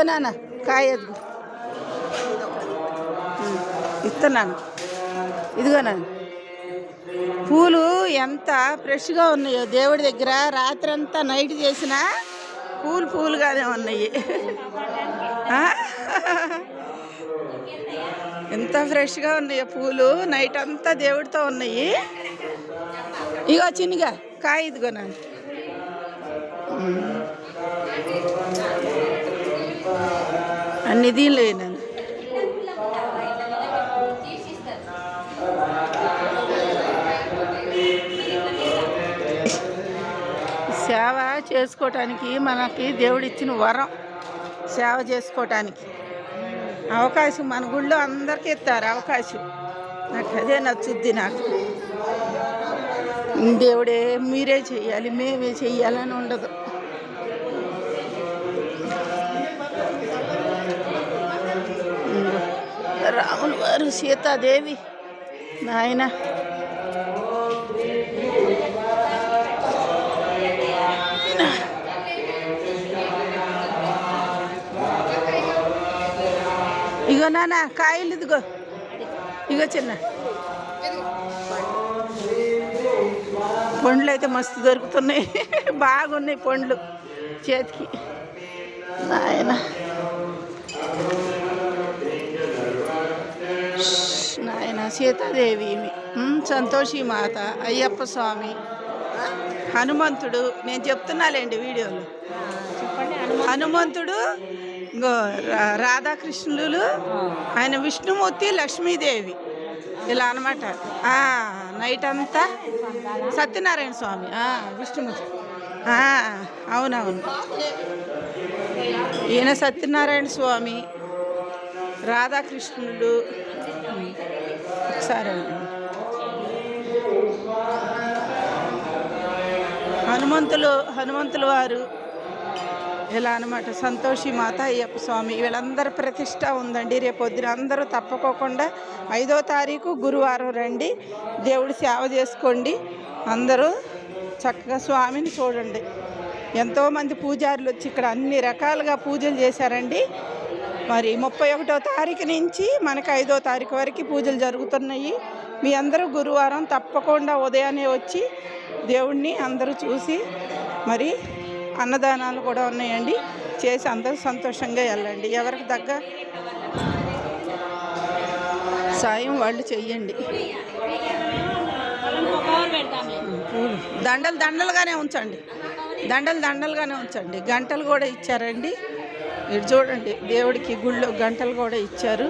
నాన్న కాయ ఎదుగు ఇస్తున్నాను. ఇదిగో నాన్న పూలు ఎంత ఫ్రెష్గా ఉన్నాయో దేవుడి దగ్గర. రాత్రంతా నైట్ చేసిన పూలుగానే ఉన్నాయి. ఎంత ఫ్రెష్గా ఉన్నాయో పూలు. నైట్ అంతా దేవుడితో ఉన్నాయి. ఇగో చిన్నగా కాయ ఇదిగో నాన్న. అన్ని దీనిలో నాన్న. సేవ చేసుకోవటానికి మనకి దేవుడిచ్చిన వరం. సేవ చేసుకోవటానికి అవకాశం మన గుళ్ళో అందరికీ ఇస్తారు అవకాశం. నాకు అదే నచ్చుద్ది. నాకు దేవుడే మీరే చెయ్యాలి మేమే చెయ్యాలని ఉండదు. రాములు వారు సీతాదేవి నాయన ఇగో నాన్న కాయలు ఇదిగో. ఇగో చిన్న పండ్లు అయితే మస్తు దొరుకుతున్నాయి. బాగున్నాయి పండ్లు చేతికి. నాయన నాయన సీతాదేవి, సంతోషి మాత, అయ్యప్ప స్వామి, హనుమంతుడు. నేను చెప్తున్నాలేండి వీడియోలో. హనుమంతుడు, రాధాకృష్ణులు, ఆయన విష్ణుమూర్తి, లక్ష్మీదేవి ఇలా అనమాట. నైట్ అంతా సత్యనారాయణ స్వామి, విష్ణుమూర్తి. అవునవును, ఈయన సత్యనారాయణ స్వామి, రాధాకృష్ణులు. ఒకసారి హనుమంతుల వారు ఇలా అనమాట. సంతోషి మాత, అయ్యప్ప స్వామి వీళ్ళందరూ ప్రతిష్ట ఉందండి. రేపొద్దున అందరూ తప్పకోకుండా 5వ తారీఖు గురువారం రండి. దేవుడి సేవ చేసుకోండి. అందరూ చక్కగా స్వామిని చూడండి. ఎంతోమంది పూజారులు వచ్చి ఇక్కడ అన్ని రకాలుగా పూజలు చేశారండి. మరి 31వ తారీఖు నుంచి మనకి 5వ తారీఖు వరకు పూజలు జరుగుతున్నాయి. మీ అందరూ గురువారం తప్పకుండా ఉదయాన్నే వచ్చి దేవుణ్ణి అందరూ చూసి, మరి అన్నదానాలు కూడా ఉన్నాయండి, చేసి అందరూ సంతోషంగా వెళ్ళండి. ఎవరికి తగ్గ సాయం వాళ్ళు చెయ్యండి. దండలుగానే ఉంచండి. దండలుగానే ఉంచండి. గంటలు కూడా ఇచ్చారండి. ఇటు చూడండి, దేవుడికి గుళ్ళో గంటలు కూడా ఇచ్చారు.